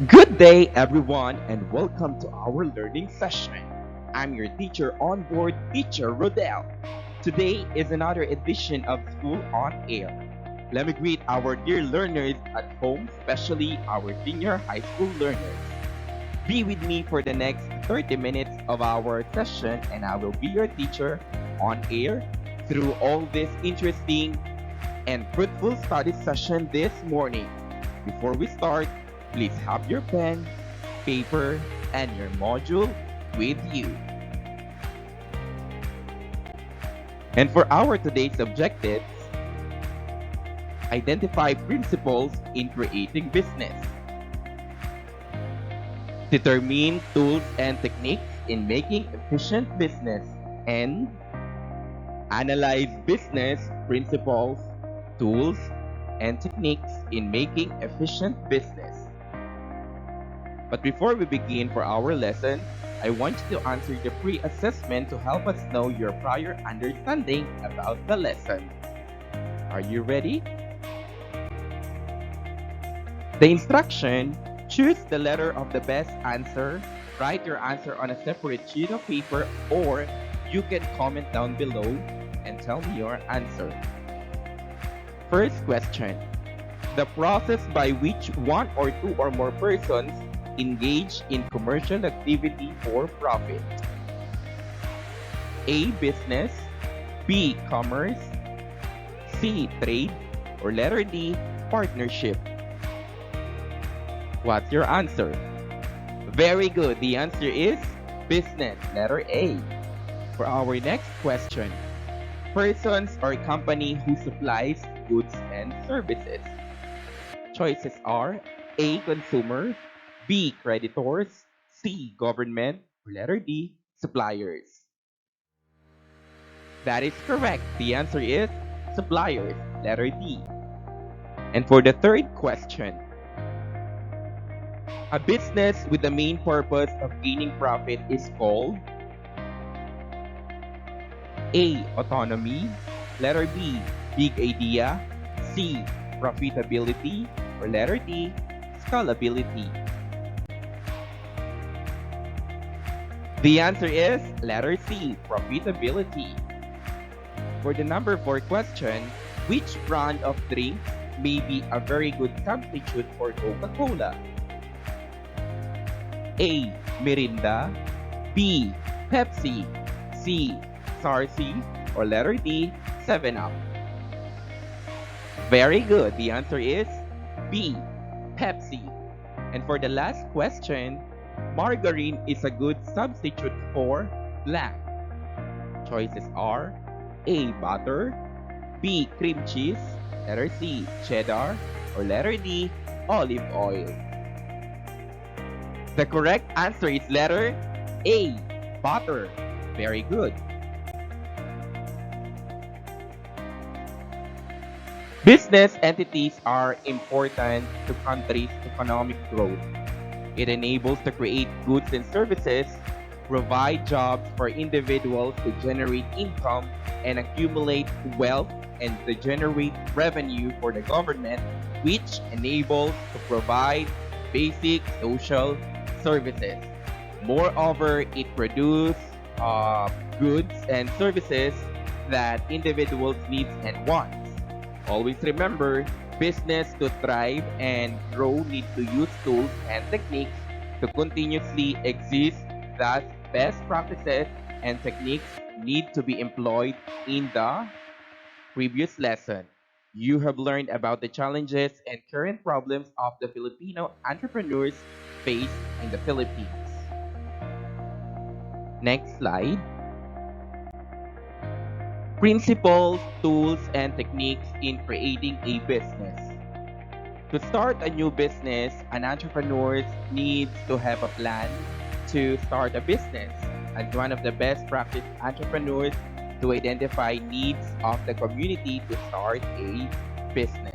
Good day, everyone, and welcome to our learning session. I'm your teacher on board, Teacher Rodel. Today is another edition of School on Air. Let me greet our dear learners at home, especially our senior high school learners. Be with me for the next 30 minutes of our session, and I will be your teacher on air through all this interesting and fruitful study session this morning. Before we start, please have your pen, paper, and your module with you. And for our today's objectives, identify principles in creating business. Determine tools and techniques in making efficient business. And analyze business principles, tools, and techniques in making efficient business. But before we begin for our lesson, I want you to answer the pre-assessment to help us know your prior understanding about the lesson. Are you ready? The instruction: choose the letter of the best answer, write your answer on a separate sheet of paper, or you can comment down below and tell me your answer. First question: the process by which one or two or more persons engage in commercial activity for profit. A. Business. B. Commerce. C. Trade. Or letter D. Partnership. What's your answer? Very good. The answer is business. Letter A. For our next question: persons or company who supplies goods and services. Choices are A. Consumer. B. Creditors. C. Government. Or letter D. Suppliers. That is correct. The answer is suppliers. Letter D. And for the third question: a business with the main purpose of gaining profit is called A. Autonomy. Letter B. Big idea. C. Profitability. Or letter D. Scalability. The answer is letter C. Profitability. For the number 4 question: which brand of drinks may be a very good substitute for Coca-Cola? A. Mirinda. B. Pepsi. C. Sarsi. Or letter D. 7-Up. Very good. The answer is B. Pepsi. And for the last question: margarine is a good substitute for blank. Choices are A. Butter. B. Cream cheese. Letter C. Cheddar. Or letter D. Olive oil. The correct answer is letter A. Butter. Very good. Business entities are important to countries' economic growth. It enables to create goods and services, provide jobs for individuals to generate income and accumulate wealth, and to generate revenue for the government, which enables to provide basic social services. Moreover, it produces goods and services that individuals need and want. Always remember, business to thrive and grow need to use tools and techniques to continuously exist. Thus, best practices and techniques need to be employed in the previous lesson. You have learned about the challenges and current problems of the Filipino entrepreneurs faced in the Philippines. Next slide. Principles, tools, and techniques in creating a business. To start a new business, an entrepreneur needs to have a plan to start a business. And one of the best practice entrepreneurs to identify needs of the community to start a business.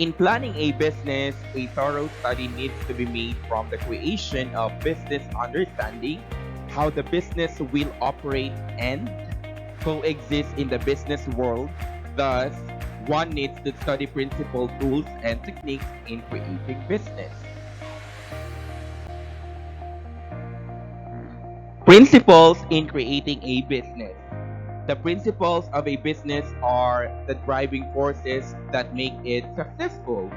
In planning a business, a thorough study needs to be made from the creation of business understanding, how the business will operate and coexist in the business world. Thus, one needs to study principal tools and techniques in creating business. Principles in creating a business. The principles of a business are the driving forces that make it successful.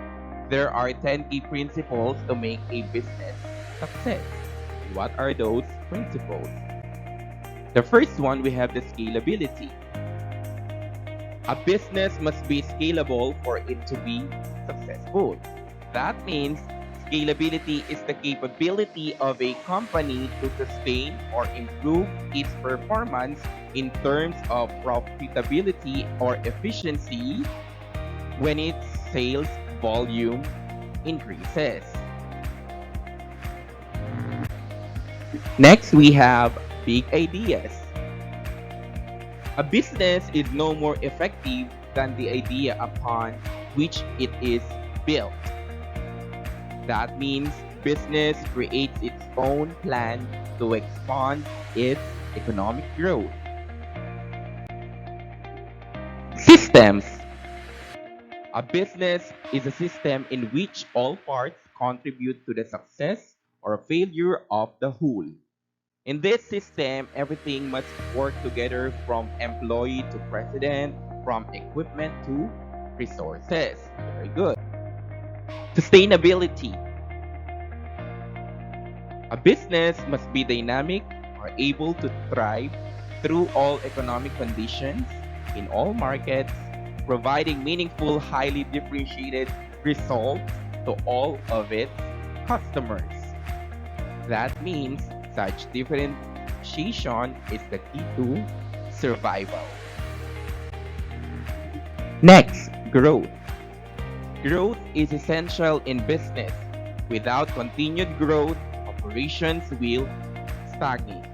There are 10 key principles to make a business success. What are those principles? The first one, we have the scalability. A business must be scalable for it to be successful. That means scalability is the capability of a company to sustain or improve its performance in terms of profitability or efficiency when its sales volume increases. Next, we have big ideas. A business is no more effective than the idea upon which it is built. That means business creates its own plan to expand its economic growth. Systems. A business is a system in which all parts contribute to the success or failure of the whole. In this system, everything must work together from employee to president, from equipment to resources. Very good. Sustainability. A business must be dynamic or able to thrive through all economic conditions in all markets, providing meaningful, highly differentiated results to all of its customers. That means such differentiation is the key to survival. Next, growth. Growth is essential in business. Without continued growth, operations will stagnate.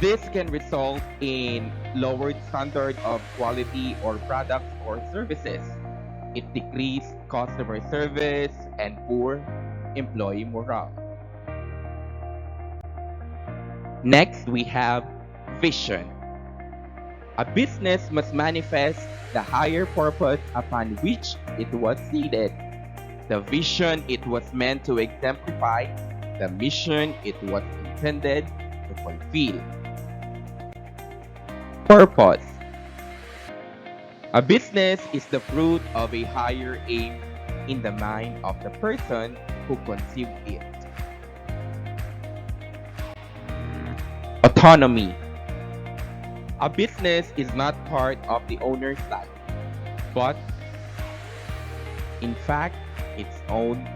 This can result in lowered standard of quality or products or services. It decreases customer service and poor employee morale. Next, we have vision. A business must manifest the higher purpose upon which it was seeded. The vision it was meant to exemplify, the mission it was intended to fulfill. Purpose. A business is the fruit of a higher aim in the mind of the person who conceived it. Autonomy. A business is not part of the owner's life, but in fact, its own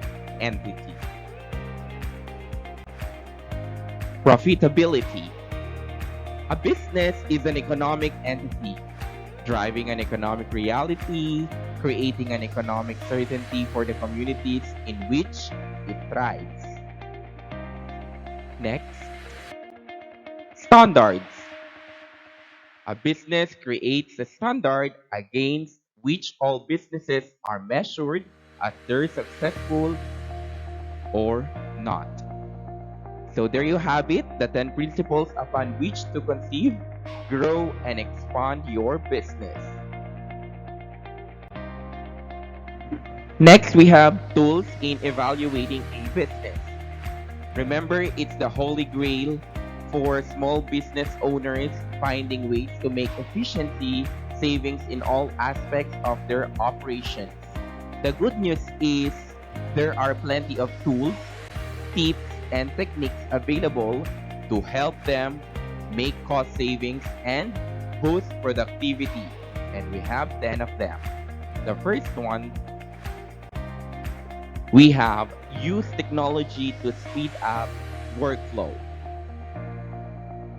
entity. Profitability. A business is an economic entity, driving an economic reality, creating an economic certainty for the communities in which it thrives. Next, standards. A business creates a standard against which all businesses are measured as they're successful or not. So there you have it, the 10 principles upon which to conceive, grow, and expand your business. Next, we have tools in evaluating a business. Remember, it's the holy grail for small business owners finding ways to make efficiency savings in all aspects of their operations. The good news is there are plenty of tools, tips, and techniques available to help them make cost savings and boost productivity. And we have 10 of them. The first one, we have use technology to speed up workflow.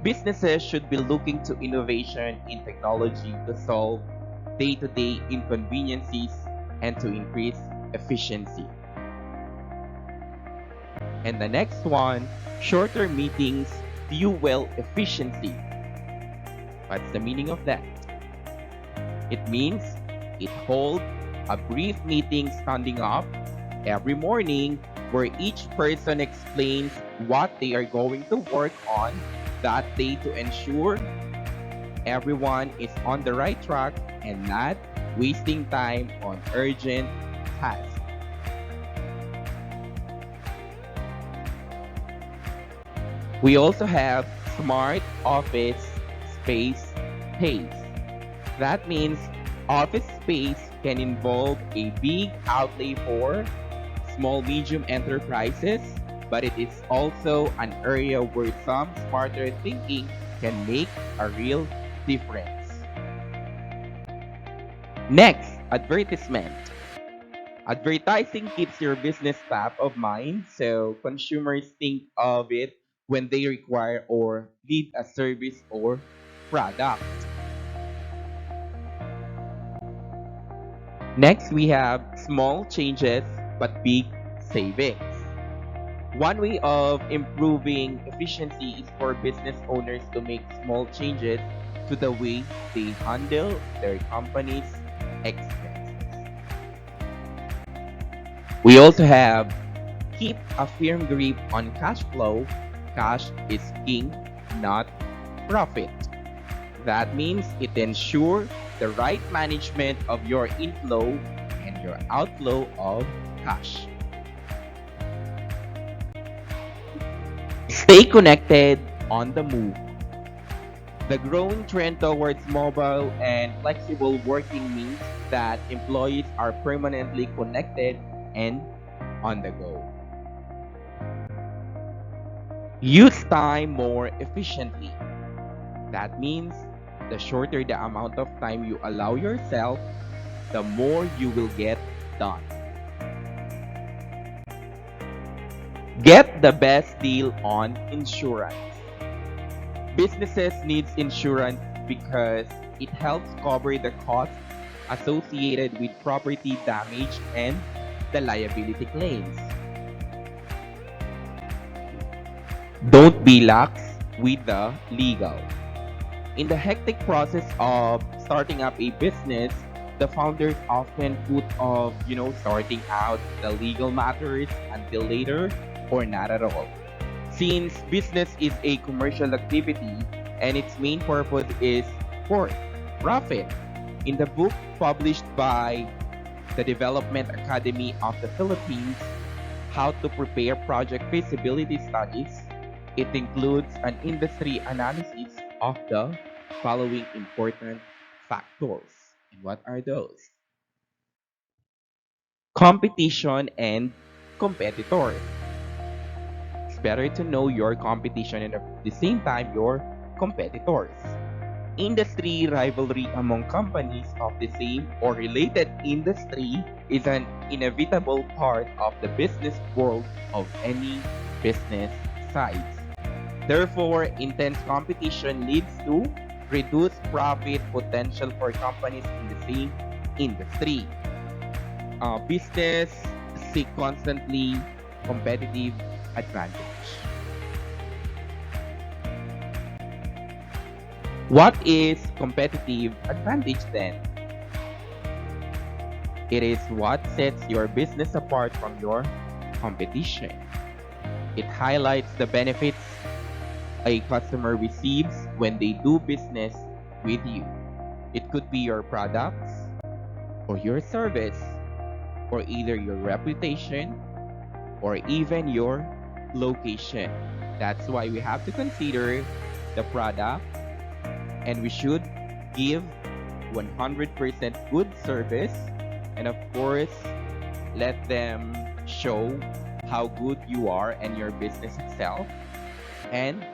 Businesses should be looking to innovation in technology to solve day-to-day inconveniences and to increase efficiency. And the next one, shorter meetings fuel efficiency. What's the meaning of that? It means it holds a brief meeting standing up every morning where each person explains what they are going to work on that day to ensure everyone is on the right track and not wasting time on urgent tasks. We also have smart office space pace. That means office space can involve a big outlay for small medium enterprises, but it is also an area where some smarter thinking can make a real difference. Next, advertisement. Advertising keeps your business top of mind, so consumers think of it when they require or need a service or product. Next, we have small changes but big savings. One way of improving efficiency is for business owners to make small changes to the way they handle their company's expenses. We also have keep a firm grip on cash flow. Cash is king, not profit. That means it ensures the right management of your inflow and your outflow of cash. Stay connected on the move. The growing trend towards mobile and flexible working means that employees are permanently connected and on the go. Use time more efficiently. That means the shorter the amount of time you allow yourself, the more you will get done. Get the best deal on insurance. Businesses needs insurance because it helps cover the costs associated with property damage and the liability claims. Don't be lax with the legal. In the hectic process of starting up a business, the founders often put off, sorting out the legal matters until later or not at all. Since business is a commercial activity and its main purpose is for profit. In the book published by the Development Academy of the Philippines, How to Prepare Project Feasibility Studies, it includes an industry analysis of the following important factors. And what are those? Competition and competitors. It's better to know your competition and at the same time your competitors. Industry rivalry among companies of the same or related industry is an inevitable part of the business world of any business size. Therefore, intense competition leads to reduced profit potential for companies in the same industry. Business seek constantly competitive advantage. What is competitive advantage then? It is what sets your business apart from your competition. It highlights the benefits a customer receives when they do business with you. It could be your products or your service or either your reputation or even your location. That's why we have to consider the product and we should give 100% good service and of course let them show how good you are and your business itself and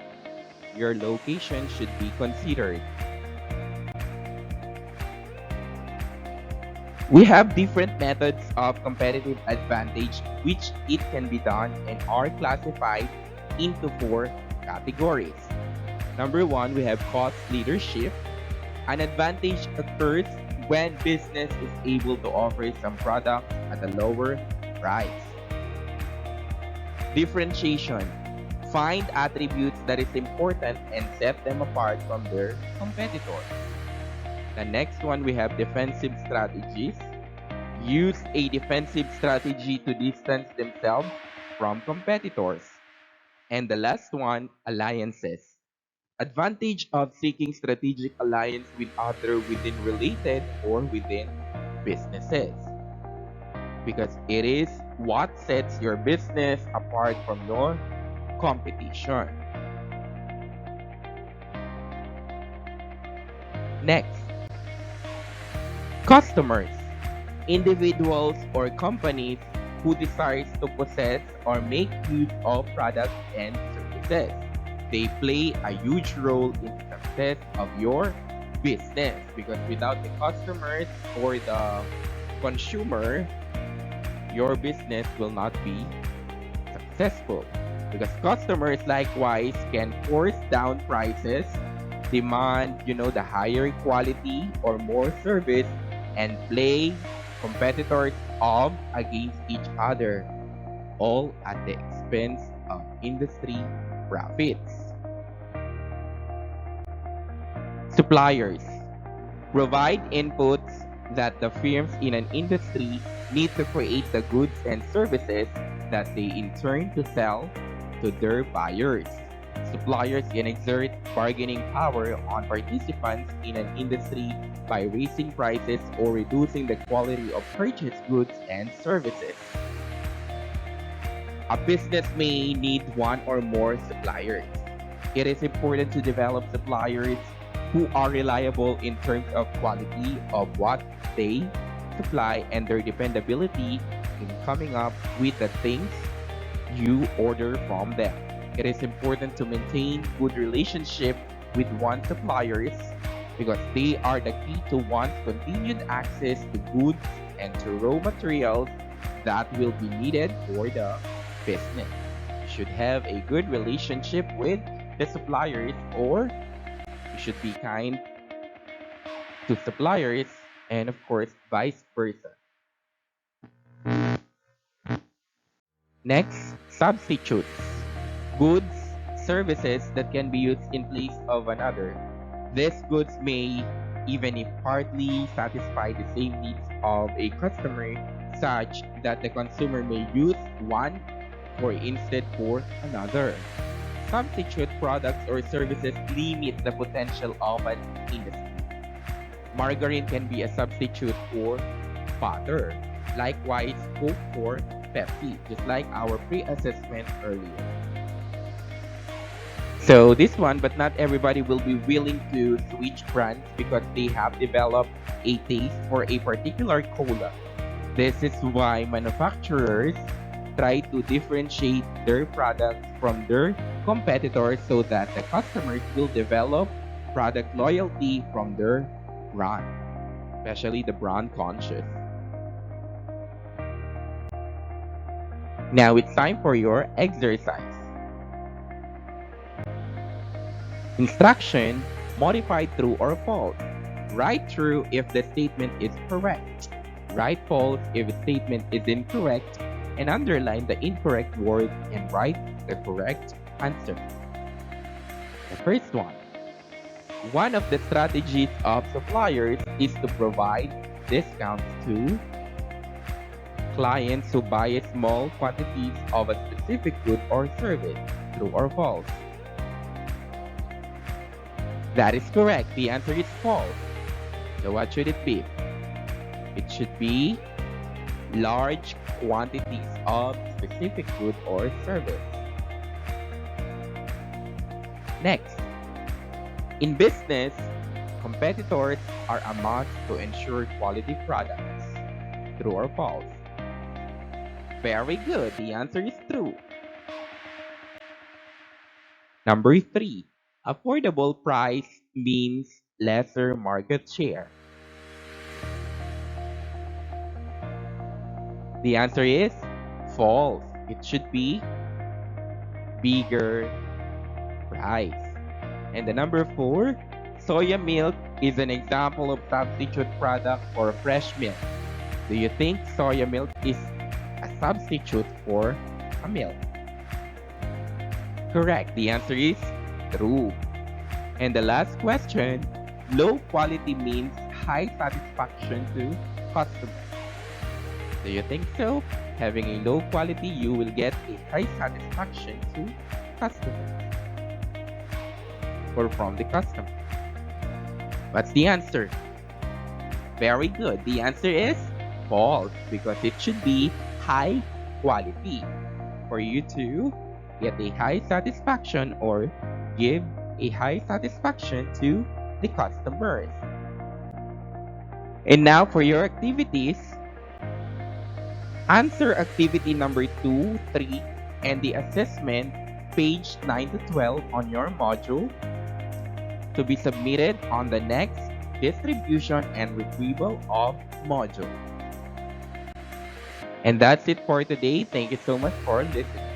your location should be considered. We have different methods of competitive advantage which it can be done and are classified into four categories. Number one, we have cost leadership. An advantage occurs when business is able to offer some products at a lower price. Differentiation. Find attributes that is important and set them apart from their competitors. The next one, we have defensive strategies. Use a defensive strategy to distance themselves from competitors. And the last one, alliances. Advantage of seeking strategic alliance with other within related or within businesses because it is what sets your business apart from your competition. Next, customers, individuals or companies who desires to possess or make use of products and services. They play a huge role in the success of your business because without the customers or the consumer, your business will not be successful because customers likewise can force down prices, demand, the higher quality or more service, and play competitors off against each other, all at the expense of industry profits. Suppliers provide inputs that the firms in an industry need to create the goods and services that they in turn to sell to their buyers. Suppliers can exert bargaining power on participants in an industry by raising prices or reducing the quality of purchased goods and services. A business may need one or more suppliers. It is important to develop suppliers who are reliable in terms of quality of what they supply and their dependability in coming up with the things you order from them. It is important to maintain good relationship with one suppliers because they are the key to one's continued access to goods and to raw materials that will be needed for the business. You should have a good relationship with the suppliers or you should be kind to suppliers and of course vice versa. Next, substitutes. Goods, services that can be used in place of another. These goods may, even if partly, satisfy the same needs of a customer, such that the consumer may use one for instead for another. Substitute products or services limit the potential of an industry. Margarine can be a substitute for butter. Likewise, Coke for Pepsi, just like our pre-assessment earlier. So this one, but not everybody will be willing to switch brands because they have developed a taste for a particular cola. This is why manufacturers try to differentiate their products from their competitors so that the customers will develop product loyalty from their brand, especially the brand conscious. Now it's time for your exercise. Instruction, modify true or false. Write true if the statement is correct. Write false if the statement is incorrect and underline the incorrect word and write the correct answer. The first one of the strategies of suppliers is to provide discounts to clients who buy small quantities of a specific good or service. True or false? That is correct. The answer is false. So what should it be? It should be large quantities of specific good or service. Next, in business, competitors are a must to ensure quality products. True or false? Very good. The answer is true. Number 3, affordable price means lesser market share. The answer is false. It should be bigger price. And the number 4, soya milk is an example of substitute product for fresh milk. Do you think soya milk is a substitute for a milk? Correct. The answer is true. And the last question, low quality means high satisfaction to customers. Do you think so? Having a low quality, you will get a high satisfaction to customers or from the customer. What's the answer? Very good. The answer is false because it should be high quality for you to get a high satisfaction or give a high satisfaction to the customers. And now for your activities, answer activity number 2, 3, and the assessment page 9 to 12 on your module to be submitted on the next distribution and retrieval of module. And that's it for today. Thank you so much for listening.